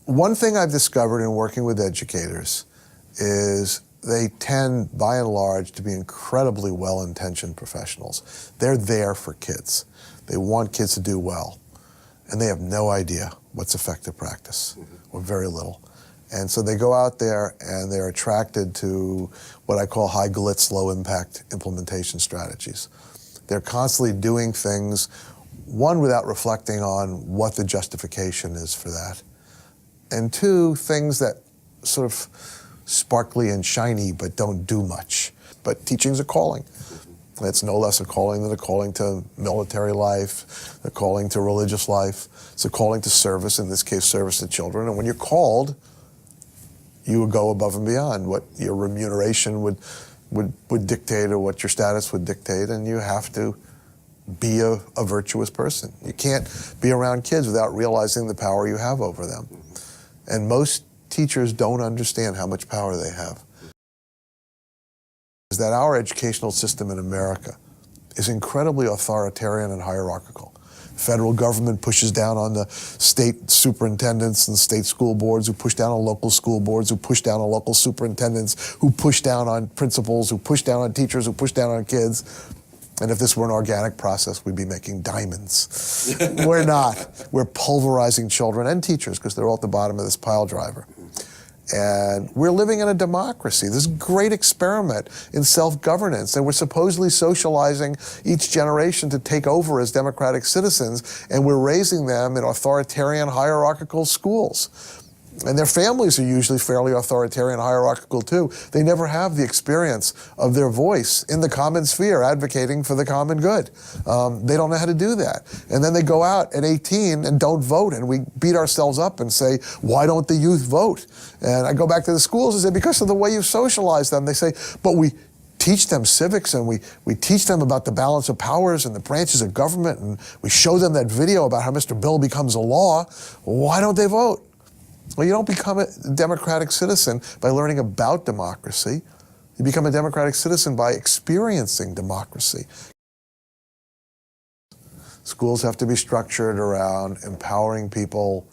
One thing I've discovered in working with educators is they tend, by and large, to be incredibly well-intentioned professionals. They're there for kids. They want kids to do well, and they have no idea what's effective practice, or very little. And so they go out there and they're attracted to what I call high glitz, low impact implementation strategies. They're constantly doing things, one, without reflecting on what the justification is for that, and two, things that sort of sparkly and shiny but don't do much. But teaching's a calling. It's no less a calling than a calling to military life, a calling to religious life. It's a calling to service, in this case, service to children. And when you're called, you would go above and beyond what your remuneration would dictate, or what your status would dictate, and you have to be a virtuous person. You can't be around kids without realizing the power you have over them. And most teachers don't understand how much power they have. Is that our educational system in America is incredibly authoritarian and hierarchical. The federal government pushes down on the state superintendents and state school boards, who push down on local school boards, who push down on local superintendents, who push down on principals, who push down on teachers, who push down on kids. And if this were an organic process, we'd be making diamonds. We're not. We're pulverizing children and teachers, because they're all at the bottom of this pile driver. And we're living in a democracy, this great experiment in self-governance, and we're supposedly socializing each generation to take over as democratic citizens, and we're raising them in authoritarian, hierarchical schools. And their families are usually fairly authoritarian, hierarchical too. They never have the experience of their voice in the common sphere, advocating for the common good. They don't know how to do that. And then they go out at 18 and don't vote, and we beat ourselves up and say, why don't the youth vote? And I go back to the schools and say, because of the way you socialize them. They say, but we teach them civics, and we teach them about the balance of powers and the branches of government, and we show them that video about how Mr. Bill becomes a law. Why don't they vote? Well, you don't become a democratic citizen by learning about democracy. You become a democratic citizen by experiencing democracy. Schools have to be structured around empowering people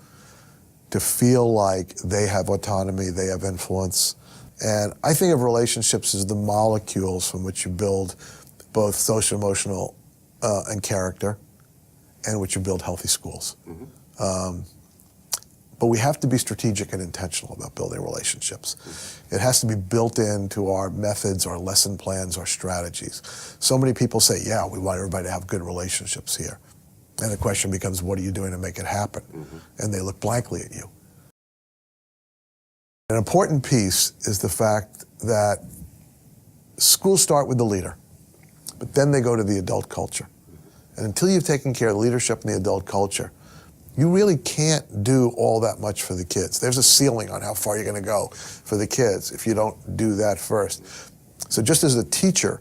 to feel like they have autonomy, they have influence. And I think of relationships as the molecules from which you build both social, emotional, and character, and which you build healthy schools. But we have to be strategic and intentional about building relationships. It has to be built into our methods, our lesson plans, our strategies. So many people say, yeah, we want everybody to have good relationships here. And the question becomes, what are you doing to make it happen? And they look blankly at you. An important piece is the fact that schools start with the leader, but then they go to the adult culture. And until you've taken care of the leadership and the adult culture, you really can't do all that much for the kids. There's a ceiling on how far you're going to go for the kids if you don't do that first. So just as the teacher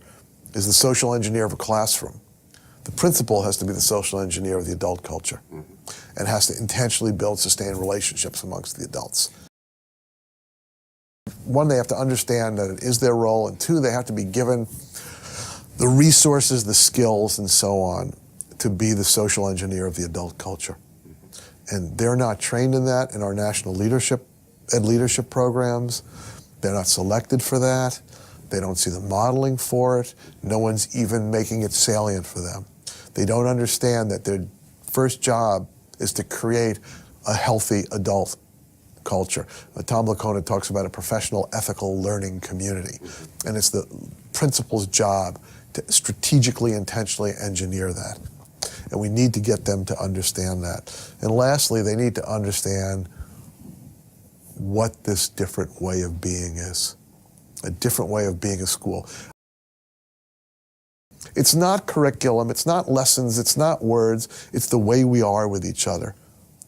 is the social engineer of a classroom, the principal has to be the social engineer of the adult culture, and has to intentionally build sustained relationships amongst the adults. One, they have to understand that it is their role, and two, they have to be given the resources, the skills, and so on to be the social engineer of the adult culture. And they're not trained in that in our national leadership programs. They're not selected for that. They don't see the modeling for it. No one's even making it salient for them. They don't understand that their first job is to create a healthy adult culture. Tom Lacona talks about a professional ethical learning community. And it's the principal's job to strategically, intentionally engineer that. And we need to get them to understand that. And lastly, they need to understand what this different way of being is. A different way of being a school. It's not curriculum, it's not lessons, it's not words, it's the way we are with each other.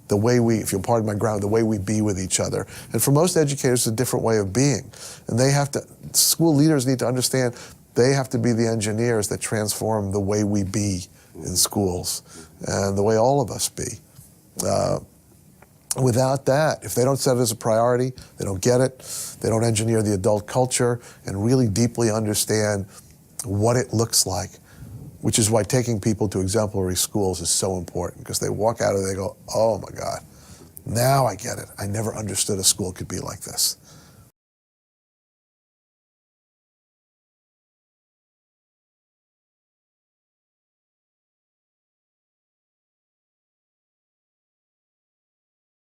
The way we, if you'll pardon my grammar, the way we be with each other. And for most educators, it's a different way of being. And they have to, school leaders need to understand they have to be the engineers that transform the way we be in schools, and the way all of us be. Without that, if they don't set it as a priority, they don't get it, they don't engineer the adult culture and really deeply understand what it looks like, which is why taking people to exemplary schools is so important, because they walk out and they go, oh my God, Now I get it. I never understood a school could be like this.